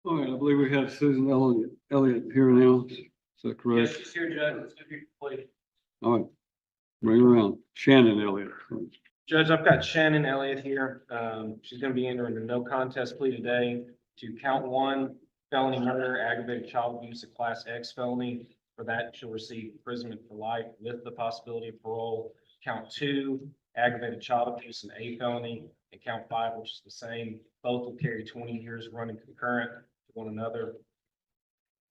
All right, I believe we have Susan Elliot here now. Is that correct? Yes, she's here, Judge. It's gonna be complete. All right, bring her around. Shannon Elliot. Judge, I've got Shannon Elliott here. She's gonna be entering a no contest plea today to count one, felony murder, aggravated child abuse, a class X felony. For that, she'll receive imprisonment for life with the possibility of parole. Count two, aggravated child abuse, an A felony, and count five, which is the same. Both will carry 20 years running concurrent to one another.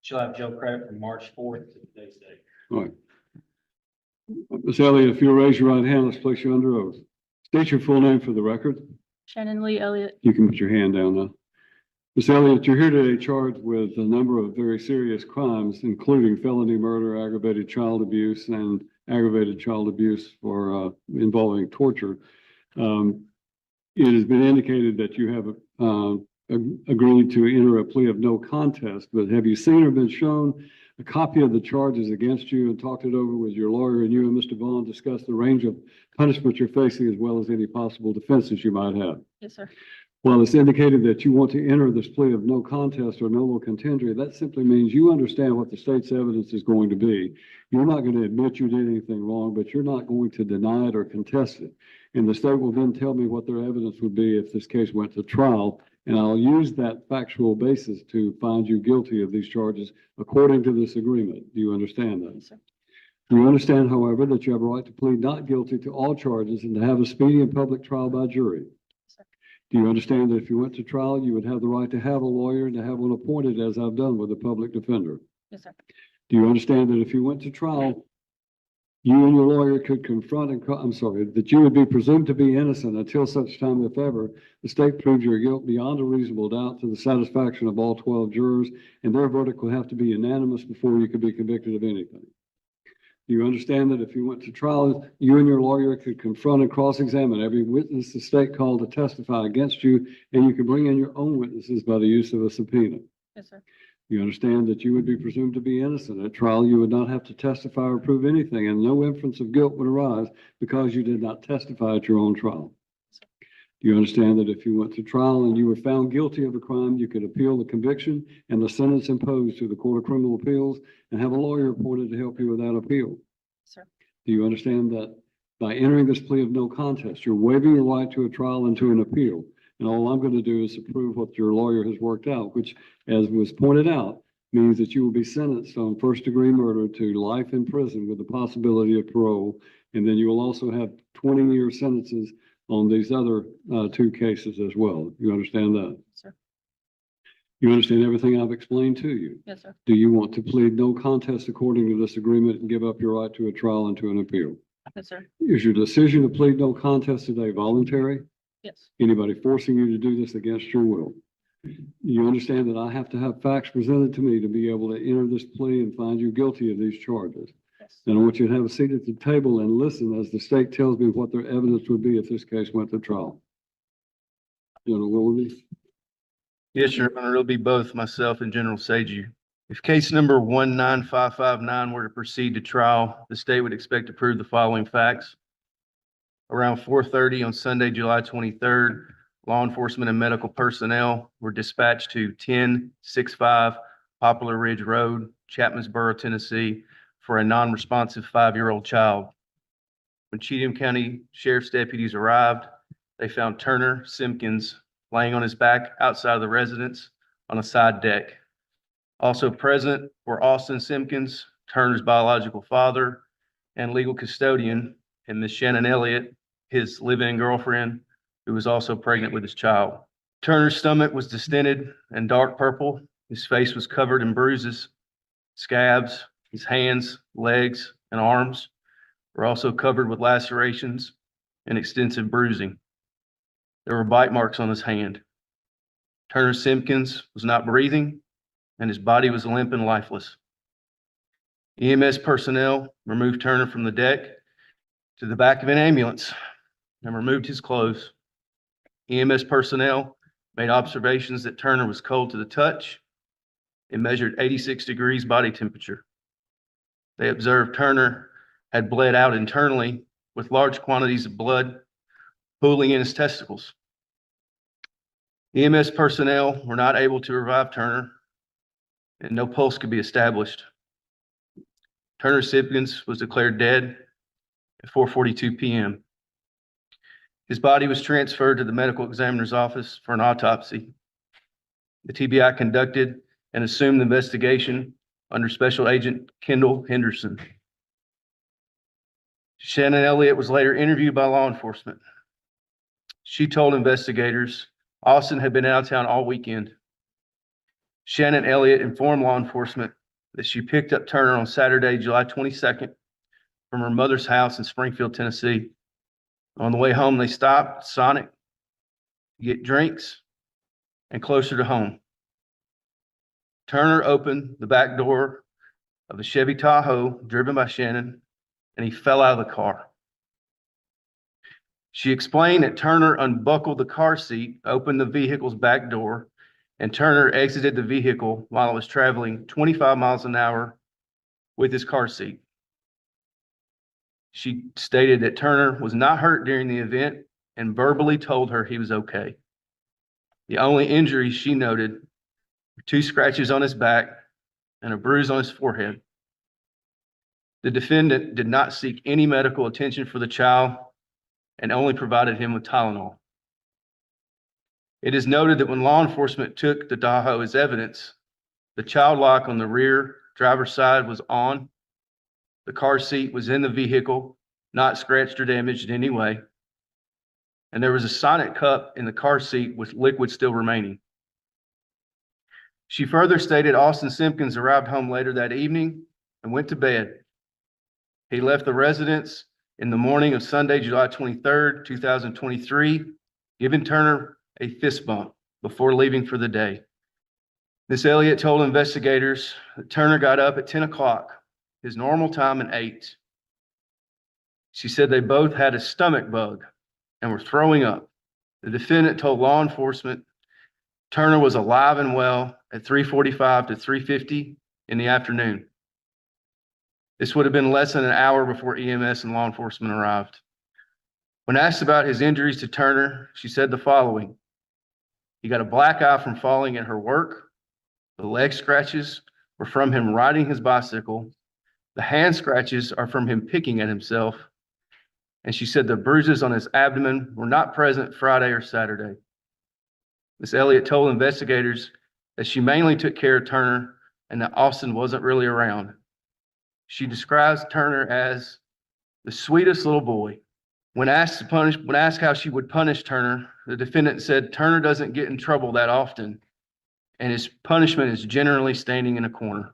She'll have jail credit from March 4th to today's date. All right. Ms. Elliott, if you'll raise your right hand, let's place you under oath. State your full name for the record. Shannon Lee Elliot. You can put your hand down now. Ms. Elliott, you're here today charged with a number of very serious crimes, including felony murder, aggravated child abuse, and aggravated child abuse for involving torture. It has been indicated that you have agreed to enter a plea of no contest, but have you seen or been shown a copy of the charges against you and talked it over with your lawyer, and you and Mr. Vaughn discussed the range of punishment you're facing as well as any possible defenses you might have? Yes, sir. Well, it's indicated that you want to enter this plea of no contest or nolo contendere. That simply means you understand what the state's evidence is going to be. You're not going to admit you did anything wrong, but you're not going to deny it or contest it. And the state will then tell me what their evidence would be if this case went to trial. And I'll use that factual basis to find you guilty of these charges according to this agreement. Do you understand that? Yes, sir. Do you understand, however, that you have a right to plead not guilty to all charges and to have a speedy and public trial by jury? Yes, sir. Do you understand that if you went to trial, you would have the right to have a lawyer and to have one appointed, as I've done with a public defender? Yes, sir. Do you understand that if you went to trial, you and your lawyer could confront that you would be presumed to be innocent until such time, if ever, the state proves your guilt beyond a reasonable doubt to the satisfaction of all 12 jurors, and their verdict will have to be unanimous before you could be convicted of anything? Do you understand that if you went to trial, you and your lawyer could confront and cross-examine every witness the state called to testify against you, and you could bring in your own witnesses by the use of a subpoena? Yes, sir. You understand that you would be presumed to be innocent. At trial, you would not have to testify or prove anything, and no inference of guilt would arise because you did not testify at your own trial. Do you understand that if you went to trial and you were found guilty of a crime, you could appeal the conviction and the sentence imposed to the Court of Criminal Appeals and have a lawyer appointed to help you with that appeal? Sir. Do you understand that by entering this plea of no contest, you're waiving your right to a trial and to an appeal? And all I'm going to do is approve what your lawyer has worked out, which, as was pointed out, means that you will be sentenced on first-degree murder to life in prison with the possibility of parole. And then you will also have 20-year sentences on these other two cases as well. You understand that? Sir. You understand everything I've explained to you? Yes, sir. Do you want to plead no contest according to this agreement and give up your right to a trial and to an appeal? Yes, sir. Is your decision to plead no contest today voluntary? Yes. Anybody forcing you to do this against your will? You understand that I have to have facts presented to me to be able to enter this plea and find you guilty of these charges. Yes. And I want you to have a seat at the table and listen as the state tells me what their evidence would be if this case went to trial. General Willoughby? Yes, Your Honor, it'll be both myself and General Seju. If case number 19559 were to proceed to trial, the state would expect to prove the following facts. Around 4:30 on Sunday, July 23rd, law enforcement and medical personnel were dispatched to 1065 Poplar Ridge Road, Chapmansboro, Tennessee, for a non-responsive 5-year-old child. When Cheatham County Sheriff's deputies arrived, they found Turner Simpkins laying on his back outside of the residence on a side deck. Also present were Austin Simpkins, Turner's biological father and legal custodian, and Miss Shannon Elliott, his live-in girlfriend, who was also pregnant with his child. Turner's stomach was distended and dark purple. His face was covered in bruises, scabs. His hands, legs, and arms were also covered with lacerations and extensive bruising. There were bite marks on his hand. Turner Simpkins was not breathing, and his body was limp and lifeless. EMS personnel removed Turner from the deck to the back of an ambulance and removed his clothes. EMS personnel made observations that Turner was cold to the touch and measured 86 degrees body temperature. They observed Turner had bled out internally with large quantities of blood pooling in his testicles. EMS personnel were not able to revive Turner, and no pulse could be established. Turner Simpkins was declared dead at 4:42 p.m. His body was transferred to the medical examiner's office for an autopsy. The TBI conducted and assumed the investigation under Special Agent Kendall Henderson. Shannon Elliott was later interviewed by law enforcement. She told investigators Austin had been out of town all weekend. Shannon Elliott informed law enforcement that she picked up Turner on Saturday, July 22nd, from her mother's house in Springfield, Tennessee. On the way home, they stopped at Sonic to get drinks and closer to home. Turner opened the back door of the Chevy Tahoe driven by Shannon, and he fell out of the car. She explained that Turner unbuckled the car seat, opened the vehicle's back door, and Turner exited the vehicle while it was traveling 25 miles an hour with his car seat. She stated that Turner was not hurt during the event and verbally told her he was okay. The only injuries she noted were 2 scratches on his back and a bruise on his forehead. The defendant did not seek any medical attention for the child and only provided him with Tylenol. It is noted that when law enforcement took the Tahoe as evidence, the child lock on the rear driver's side was on. The car seat was in the vehicle, not scratched or damaged in any way. And there was a Sonic cup in the car seat with liquid still remaining. She further stated Austin Simpkins arrived home later that evening and went to bed. He left the residence in the morning of Sunday, July 23rd, 2023, giving Turner a fist bump before leaving for the day. Ms. Elliott told investigators that Turner got up at 10 o'clock, his normal time, and ate. She said they both had a stomach bug and were throwing up. The defendant told law enforcement Turner was alive and well at 3:45 to 3:50 in the afternoon. This would have been less than an hour before EMS and law enforcement arrived. When asked about his injuries to Turner, she said the following: he got a black eye from falling at her work. The leg scratches were from him riding his bicycle. The hand scratches are from him picking at himself. And she said the bruises on his abdomen were not present Friday or Saturday. Ms. Elliott told investigators that she mainly took care of Turner and that Austin wasn't really around. She describes Turner as the sweetest little boy. When asked how she would punish Turner, the defendant said Turner doesn't get in trouble that often, and his punishment is generally standing in a corner.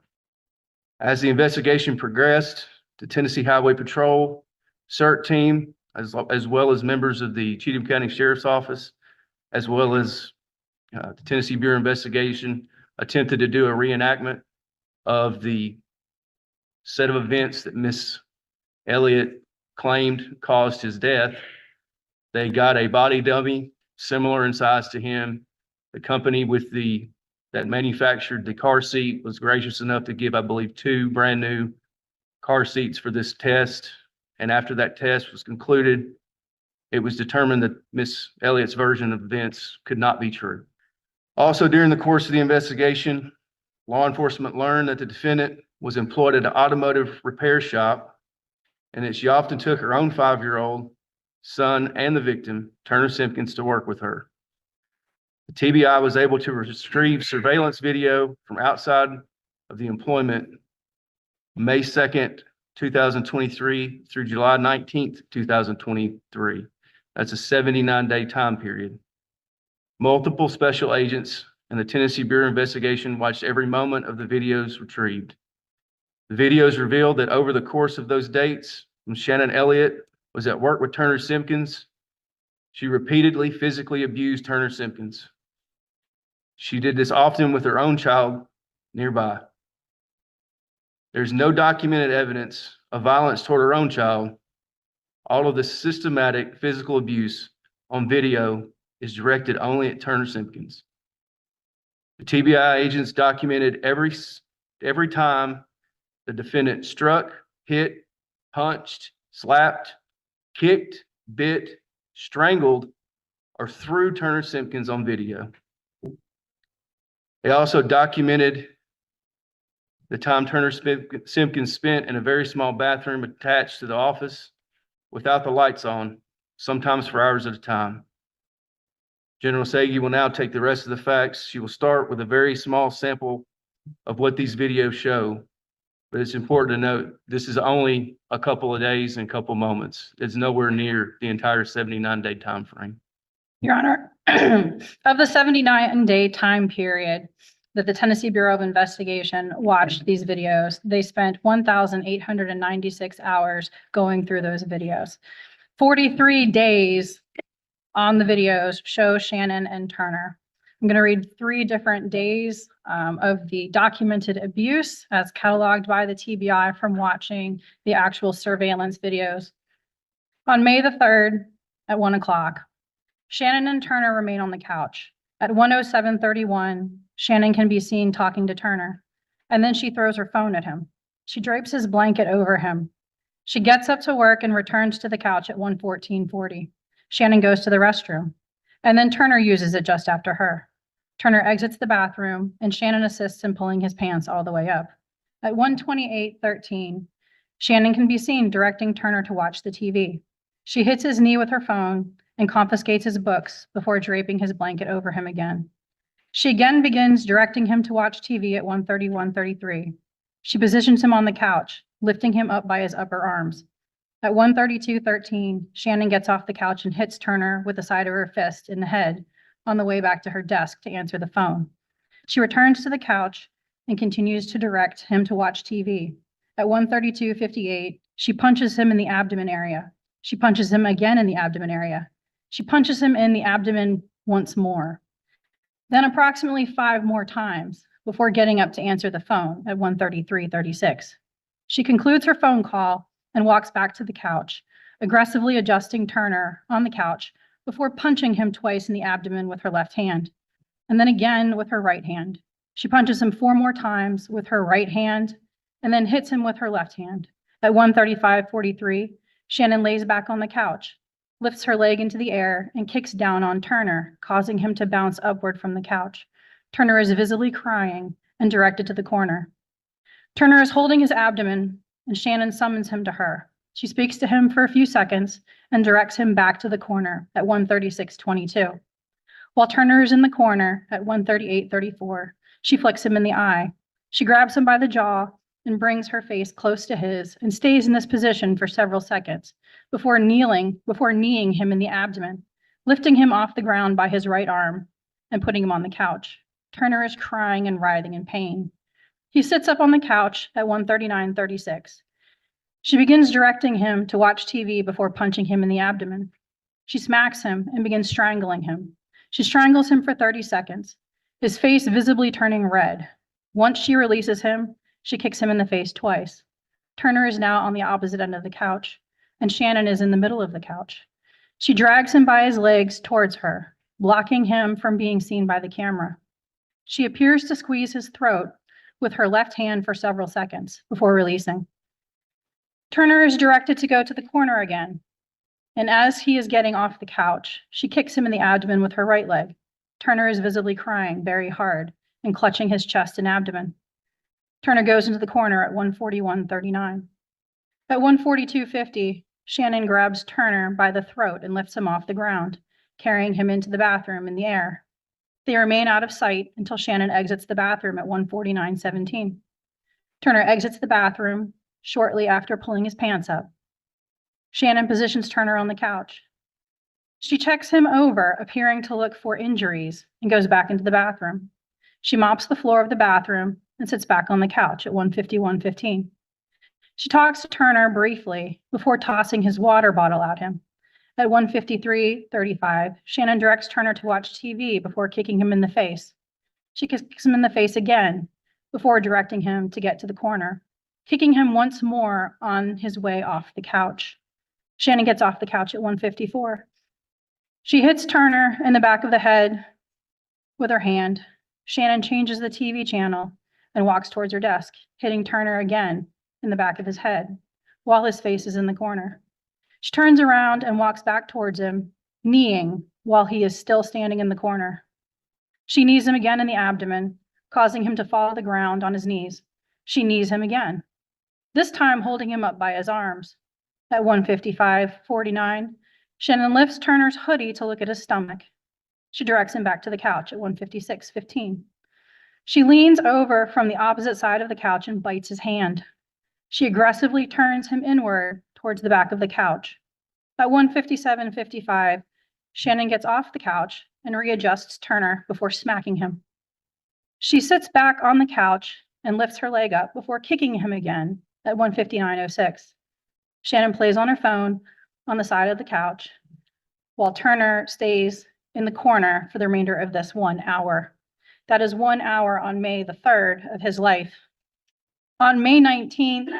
As the investigation progressed, the Tennessee Highway Patrol CERT team, as well as members of the Cheatham County Sheriff's Office, as well as the Tennessee Bureau of Investigation, attempted to do a reenactment of the set of events that Miss Elliott claimed caused his death. They got a body dummy similar in size to him. The company that manufactured the car seat was gracious enough to give, I believe, 2 brand new car seats for this test. And after that test was concluded, it was determined that Miss Elliott's version of events could not be true. Also, during the course of the investigation, law enforcement learned that the defendant was employed at an automotive repair shop and that she often took her own 5-year-old son and the victim, Turner Simpkins, to work with her. The TBI was able to retrieve surveillance video from outside of the employment May 2nd, 2023 through July 19th, 2023. That's a 79-day time period. Multiple special agents and the Tennessee Bureau of Investigation watched every moment of the videos retrieved. The videos revealed that over the course of those dates, when Shannon Elliott was at work with Turner Simpkins, she repeatedly physically abused Turner Simpkins. She did this often with her own child nearby. There's no documented evidence of violence toward her own child. All of the systematic physical abuse on video is directed only at Turner Simpkins. The TBI agents documented every time the defendant struck, hit, punched, slapped, kicked, bit, strangled, or threw Turner Simpkins on video. They also documented the time Turner Simpkins spent in a very small bathroom attached to the office without the lights on, sometimes for hours at a time. General Sagi will now take the rest of the facts. She will start with a very small sample of what these videos show. But it's important to note, this is only a couple of days and a couple moments. It's nowhere near the entire 79-day time frame. Your Honor, of the 79-day time period that the Tennessee Bureau of Investigation watched these videos, they spent 1,896 hours going through those videos. 43 days on the videos show Shannon and Turner. I'm going to read 3 different days of the documented abuse as cataloged by the TBI from watching the actual surveillance videos. On May the 3rd at 1 o'clock, Shannon and Turner remain on the couch. At 1:07:31, Shannon can be seen talking to Turner, and then she throws her phone at him. She drapes his blanket over him. She gets up to work and returns to the couch at 1:14:40. Shannon goes to the restroom, and then Turner uses it just after her. Turner exits the bathroom, and Shannon assists in pulling his pants all the way up. At 1:28:13, Shannon can be seen directing Turner to watch the TV. She hits his knee with her phone and confiscates his books before draping his blanket over him again. She again begins directing him to watch TV at 1:31:33. She positions him on the couch, lifting him up by his upper arms. At 1:32:13, Shannon gets off the couch and hits Turner with the side of her fist in the head on the way back to her desk to answer the phone. She returns to the couch and continues to direct him to watch TV. At 1:32:58, she punches him in the abdomen area. She punches him again in the abdomen area. She punches him in the abdomen once more. Then approximately 5 more times before getting up to answer the phone at 1:33:36. She concludes her phone call and walks back to the couch, aggressively adjusting Turner on the couch before punching him twice in the abdomen with her left hand, and then again with her right hand. She punches him 4 more times with her right hand and then hits him with her left hand. At 1:35:43, Shannon lays back on the couch, lifts her leg into the air, and kicks down on Turner, causing him to bounce upward from the couch. Turner is visibly crying and directed to the corner. Turner is holding his abdomen, and Shannon summons him to her. She speaks to him for a few seconds and directs him back to the corner at 1:36:22. While Turner is in the corner at 1:38:34, she flicks him in the eye. She grabs him by the jaw and brings her face close to his and stays in this position for several seconds before kneeing him in the abdomen, lifting him off the ground by his right arm and putting him on the couch. Turner is crying and writhing in pain. He sits up on the couch at 1:39:36. She begins directing him to watch TV before punching him in the abdomen. She smacks him and begins strangling him. She strangles him for 30 seconds, his face visibly turning red. Once she releases him, she kicks him in the face twice. Turner is now on the opposite end of the couch, and Shannon is in the middle of the couch. She drags him by his legs towards her, blocking him from being seen by the camera. She appears to squeeze his throat with her left hand for several seconds before releasing. Turner is directed to go to the corner again, and as he is getting off the couch, she kicks him in the abdomen with her right leg. Turner is visibly crying very hard and clutching his chest and abdomen. Turner goes into the corner at 1:41:39. At 1:42:50, Shannon grabs Turner by the throat and lifts him off the ground, carrying him into the bathroom in the air. They remain out of sight until Shannon exits the bathroom at 1:49:17. Turner exits the bathroom shortly after pulling his pants up. Shannon positions Turner on the couch. She checks him over, appearing to look for injuries, and goes back into the bathroom. She mops the floor of the bathroom and sits back on the couch at 1:51:15. She talks to Turner briefly before tossing his water bottle at him. At 1:53:35, Shannon directs Turner to watch TV before kicking him in the face. She kicks him in the face again before directing him to get to the corner, kicking him once more on his way off the couch. Shannon gets off the couch at 1:54. She hits Turner in the back of the head with her hand. Shannon changes the TV channel and walks towards her desk, hitting Turner again in the back of his head while his face is in the corner. She turns around and walks back towards him, kneeing while he is still standing in the corner. She knees him again in the abdomen causing him to fall to the ground on his knees. She knees him again, this time holding him up by his arms. At 1:55:49, Shannon lifts Turner's hoodie to look at his stomach. She directs him back to the couch at 1:56:15. She leans over from the opposite side of the couch and bites his hand. She aggressively turns him inward towards the back of the couch. At 1:57:55, Shannon gets off the couch and readjusts Turner before smacking him. She sits back on the couch and lifts her leg up before kicking him again at 1:59:06. Shannon plays on her phone on the side of the couch while Turner stays in the corner for the remainder of this 1 hour. That is 1 hour on May the 3rd of his life. On May 19th,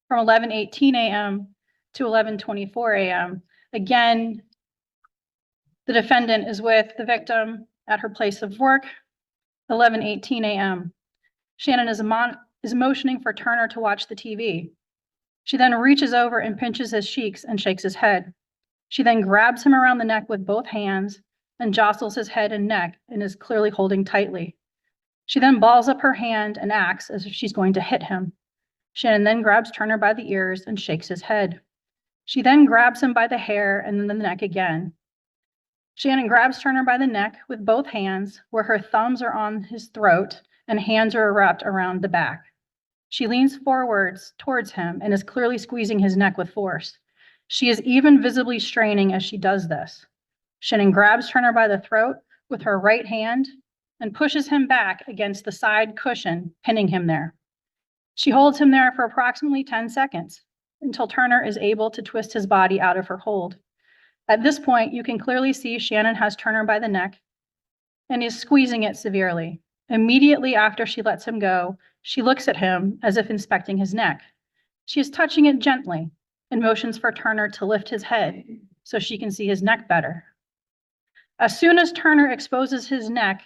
from 11:18 a.m. to 11:24 a.m., again, the defendant is with the victim at her place of work, 11:18 a.m. Shannon is motioning for Turner to watch the TV. She then reaches over and pinches his cheeks and shakes his head. She then grabs him around the neck with both hands and jostles his head and neck and is clearly holding tightly. She then balls up her hand and acts as if she's going to hit him. Shannon then grabs Turner by the ears and shakes his head. She then grabs him by the hair and then the neck again. Shannon grabs Turner by the neck with both hands, where her thumbs are on his throat and hands are wrapped around the back. She leans forwards towards him and is clearly squeezing his neck with force. She is even visibly straining as she does this. Shannon grabs Turner by the throat with her right hand and pushes him back against the side cushion, pinning him there. She holds him there for approximately 10 seconds until Turner is able to twist his body out of her hold. At this point, you can clearly see Shannon has Turner by the neck and is squeezing it severely. Immediately after she lets him go, she looks at him as if inspecting his neck. She is touching it gently and motions for Turner to lift his head so she can see his neck better. As soon as Turner exposes his neck,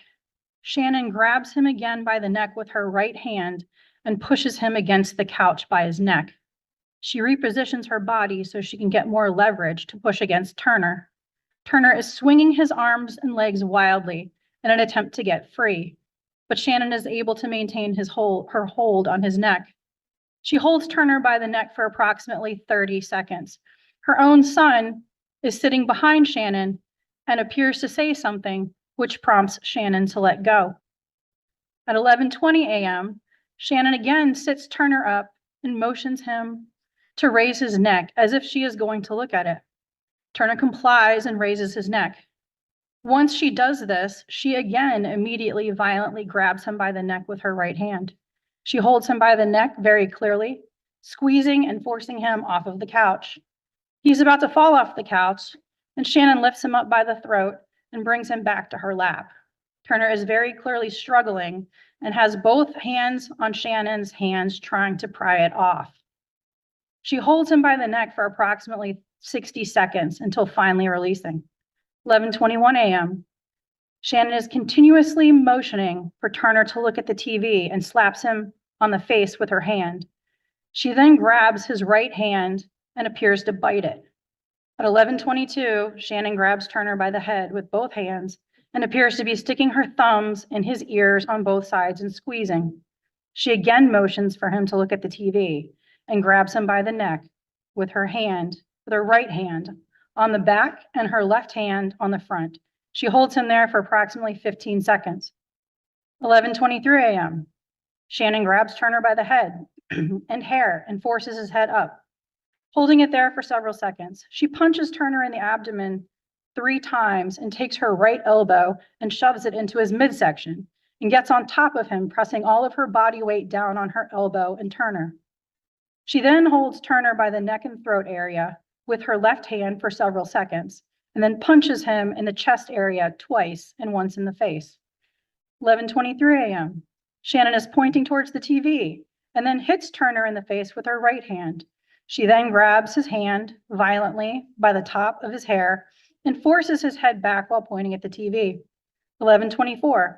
Shannon grabs him again by the neck with her right hand and pushes him against the couch by his neck. She repositions her body so she can get more leverage to push against Turner. Turner is swinging his arms and legs wildly in an attempt to get free, but Shannon is able to maintain her hold on his neck. She holds Turner by the neck for approximately 30 seconds. Her own son is sitting behind Shannon and appears to say something, which prompts Shannon to let go. At 11:20 a.m., Shannon again sits Turner up and motions him to raise his neck as if she is going to look at it. Turner complies and raises his neck. Once she does this, she again immediately violently grabs him by the neck with her right hand. She holds him by the neck very clearly, squeezing and forcing him off of the couch. He's about to fall off the couch, and Shannon lifts him up by the throat and brings him back to her lap. Turner is very clearly struggling and has both hands on Shannon's hands trying to pry it off. She holds him by the neck for approximately 60 seconds until finally releasing. 11:21 a.m. Shannon is continuously motioning for Turner to look at the TV and slaps him on the face with her hand. She then grabs his right hand and appears to bite it. At 11:22, Shannon grabs Turner by the head with both hands and appears to be sticking her thumbs in his ears on both sides and squeezing. She again motions for him to look at the TV and grabs him by the neck with her right hand on the back and her left hand on the front. She holds him there for approximately 15 seconds. 11:23 a.m. Shannon grabs Turner by the head and hair and forces his head up. Holding it there for several seconds, she punches Turner in the abdomen 3 times and takes her right elbow and shoves it into his midsection and gets on top of him, pressing all of her body weight down on her elbow and Turner. She then holds Turner by the neck and throat area with her left hand for several seconds and then punches him in the chest area twice and once in the face. 11:23 a.m. Shannon is pointing towards the TV and then hits Turner in the face with her right hand. She then grabs his hand violently by the top of his hair and forces his head back while pointing at the TV. 11:24.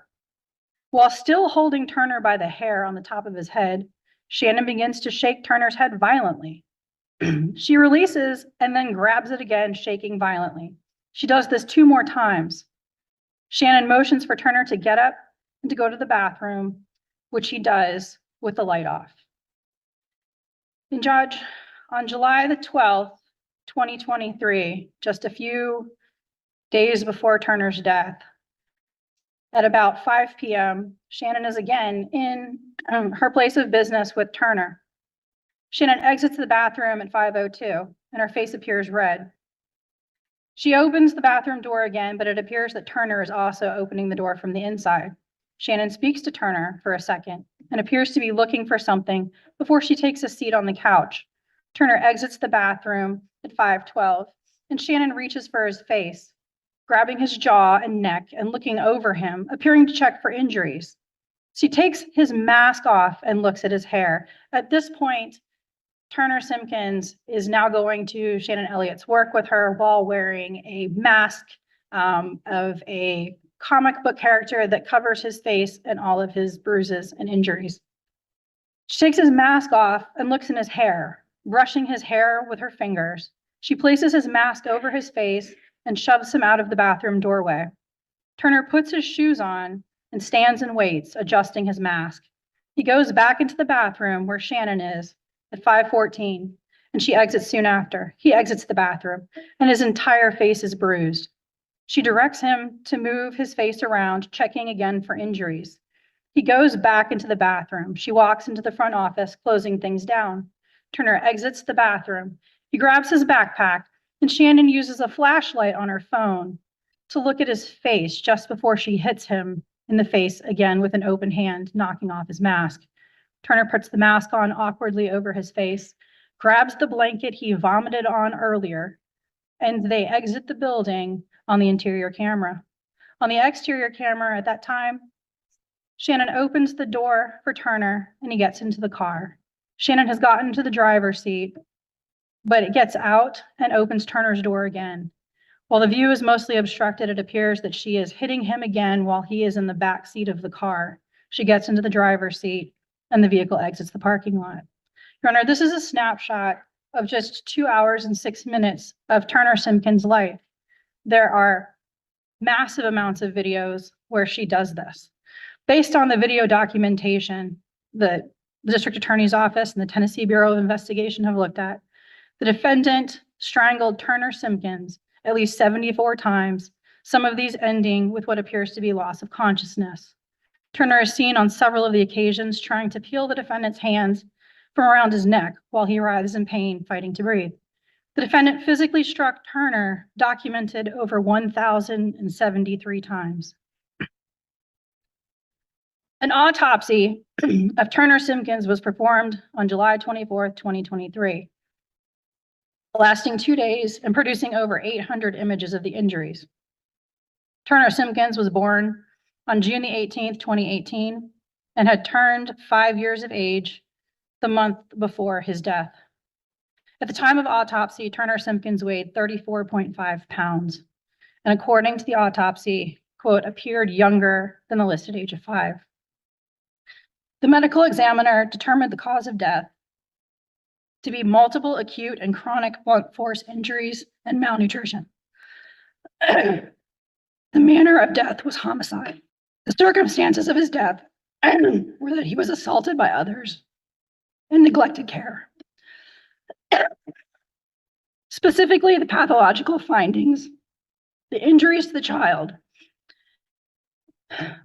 While still holding Turner by the hair on the top of his head, Shannon begins to shake Turner's head violently. She releases and then grabs it again, shaking violently. She does this 2 more times. Shannon motions for Turner to get up and to go to the bathroom, which he does with the light off. And Judge, on July the 12th, 2023, just a few days before Turner's death, at about 5 p.m., Shannon is again in her place of business with Turner. Shannon exits the bathroom at 5:02, and her face appears red. She opens the bathroom door again, but it appears that Turner is also opening the door from the inside. Shannon speaks to Turner for a second and appears to be looking for something before she takes a seat on the couch. Turner exits the bathroom at 5:12, and Shannon reaches for his face, grabbing his jaw and neck and looking over him, appearing to check for injuries. She takes his mask off and looks at his hair. At this point, Turner Simpkins is now going to Shannon Elliott's work with her while wearing a mask of a comic book character that covers his face and all of his bruises and injuries. She takes his mask off and looks in his hair, brushing his hair with her fingers. She places his mask over his face and shoves him out of the bathroom doorway. Turner puts his shoes on and stands and waits, adjusting his mask. He goes back into the bathroom where Shannon is at 5:14, and she exits soon after. He exits the bathroom, and his entire face is bruised. She directs him to move his face around, checking again for injuries. He goes back into the bathroom. She walks into the front office, closing things down. Turner exits the bathroom. He grabs his backpack, and Shannon uses a flashlight on her phone to look at his face just before she hits him in the face again with an open hand, knocking off his mask. Turner puts the mask on awkwardly over his face, grabs the blanket he vomited on earlier, and they exit the building on the interior camera. On the exterior camera at that time, Shannon opens the door for Turner and he gets into the car. Shannon has gotten to the driver's seat, but it gets out and opens Turner's door again. While the view is mostly obstructed, it appears that she is hitting him again while he is in the back seat of the car. She gets into the driver's seat and the vehicle exits the parking lot. Your Honor, this is a snapshot of just 2 hours and 6 minutes of Turner Simpkins' life. There are massive amounts of videos where she does this. Based on the video documentation the District Attorney's Office and the Tennessee Bureau of Investigation have looked at, the defendant strangled Turner Simpkins at least 74 times, some of these ending with what appears to be loss of consciousness. Turner is seen on several of the occasions trying to peel the defendant's hands from around his neck while he writhes in pain, fighting to breathe. The defendant physically struck Turner, documented over 1,073 times. An autopsy of Turner Simpkins was performed on July 24th, 2023, lasting 2 days and producing over 800 images of the injuries. Turner Simpkins was born on June the 18th, 2018, and had turned 5 years of age the month before his death. At the time of autopsy, Turner Simpkins weighed 34.5 pounds, and according to the autopsy, quote, appeared younger than the listed age of 5. The medical examiner determined the cause of death to be multiple acute and chronic blunt force injuries and malnutrition. The manner of death was homicide. The circumstances of his death were that he was assaulted by others and neglected care. Specifically, the pathological findings, the injuries to the child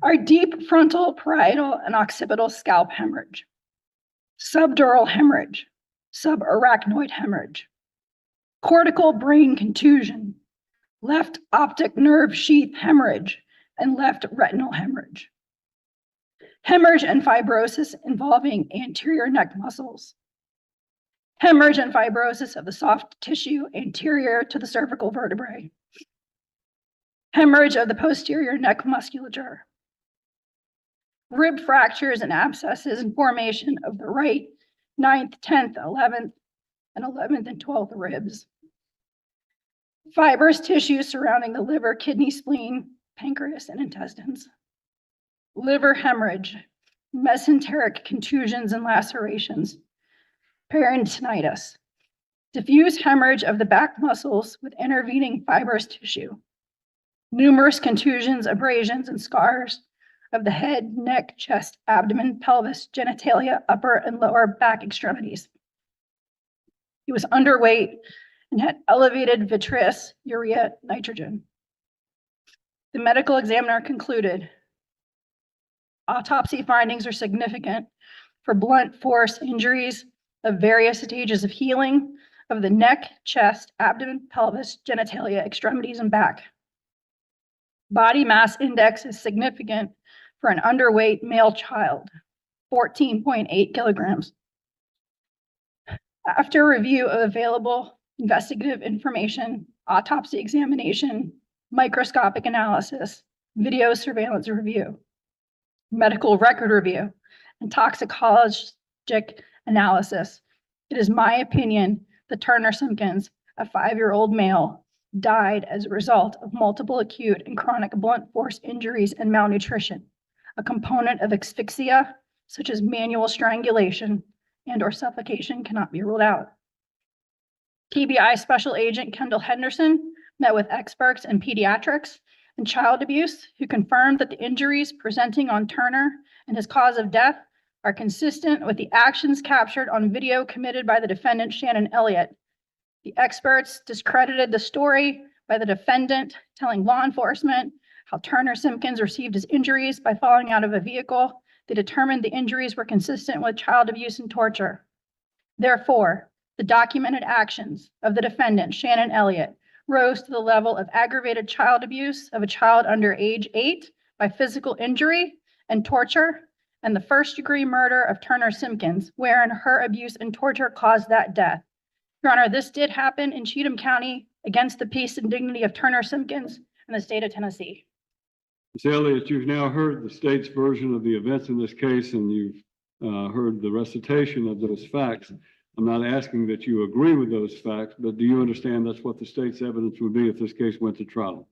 are deep frontal, parietal, and occipital scalp hemorrhage, subdural hemorrhage, subarachnoid hemorrhage, cortical brain contusion, left optic nerve sheath hemorrhage, and left retinal hemorrhage. Hemorrhage and fibrosis involving anterior neck muscles. Hemorrhage and fibrosis of the soft tissue anterior to the cervical vertebrae. Hemorrhage of the posterior neck musculature. Rib fractures and abscesses and formation of the right 9th, 10th, 11th, and 11th and 12th ribs. Fibrous tissue surrounding the liver, kidney, spleen, pancreas, and intestines. Liver hemorrhage, mesenteric contusions and lacerations, peritonitis, diffuse hemorrhage of the back muscles with intervening fibrous tissue, numerous contusions, abrasions, and scars of the head, neck, chest, abdomen, pelvis, genitalia, upper and lower back extremities. He was underweight and had elevated vitreous urea nitrogen. The medical examiner concluded autopsy findings are significant for blunt force injuries of various stages of healing of the neck, chest, abdomen, pelvis, genitalia, extremities, and back. Body mass index is significant for an underweight male child, 14.8 kilograms. After review of available investigative information, autopsy examination, microscopic analysis, video surveillance review, medical record review, and toxicologic analysis, it is my opinion that Turner Simpkins, a 5-year-old male, died as a result of multiple acute and chronic blunt force injuries and malnutrition. A component of asphyxia, such as manual strangulation and/or suffocation, cannot be ruled out. TBI Special Agent Kendall Henderson met with experts in pediatrics and child abuse who confirmed that the injuries presenting on Turner and his cause of death are consistent with the actions captured on video committed by the defendant, Shannon Elliot. The experts discredited the story by the defendant telling law enforcement how Turner Simpkins received his injuries by falling out of a vehicle. They determined the injuries were consistent with child abuse and torture. Therefore, the documented actions of the defendant, Shannon Elliot, rose to the level of aggravated child abuse of a child under age 8 by physical injury and torture, and the first-degree murder of Turner Simpkins, wherein her abuse and torture caused that death. Your Honor, this did happen in Cheatham County against the peace and dignity of Turner Simpkins in the state of Tennessee. Ms. Elliott, you've now heard the state's version of the events in this case, and you've heard the recitation of those facts. I'm not asking that you agree with those facts, but do you understand that's what the state's evidence would be if this case went to trial?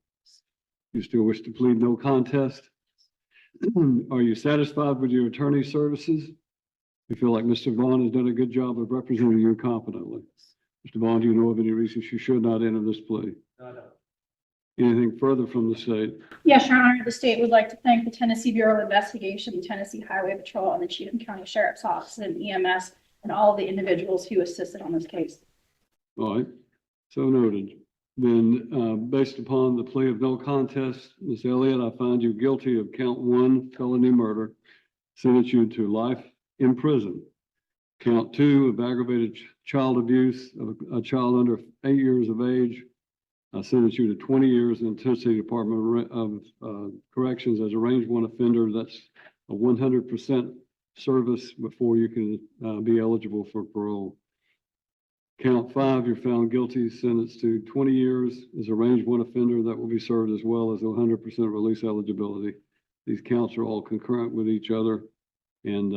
You still wish to plead no contest? Are you satisfied with your attorney's services? You feel like Mr. Vaughn has done a good job of representing you competently? Mr. Vaughn, do you know of any reasons you should not enter this plea? No. Anything further from the state? Yes, Your Honor, the state would like to thank the Tennessee Bureau of Investigation, the Tennessee Highway Patrol, and the Cheatham County Sheriff's Office and EMS, and all of the individuals who assisted on this case. All right, so noted. Then, based upon the plea of no contest, Ms. Elliott, I find you guilty of count 1, felony murder, sentence you to life in prison. Count 2 of aggravated child abuse of a child under 8 years of age, I sentence you to 20 years in Tennessee Department of Corrections as a range 1 offender. That's a 100% service before you can be eligible for parole. Count 5, you're found guilty, sentenced to 20 years as a range 1 offender that will be served as well as 100% release eligibility. These counts are all concurrent with each other. And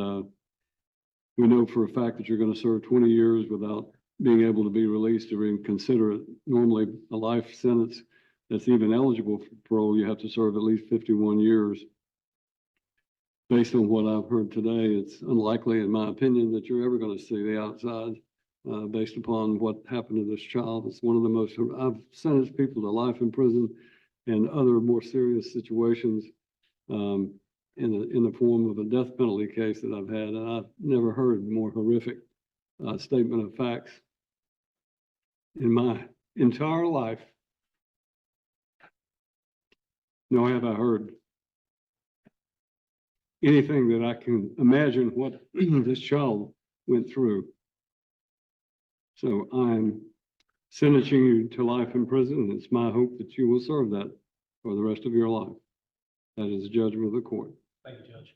we know for a fact that you're going to serve 20 years without being able to be released or even consider it normally a life sentence that's even eligible for parole. You have to serve at least 51 years. Based on what I've heard today, it's unlikely, in my opinion, that you're ever going to see the outside based upon what happened to this child. It's one of the most, I've sentenced people to life in prison and other more serious situations in the form of a death penalty case that I've had, and I've never heard more horrific statement of facts in my entire life. Nor have I heard anything that I can imagine what this child went through. So I'm sentencing you to life in prison. It's my hope that you will serve that for the rest of your life. That is the judgment of the court. Thank you, Judge.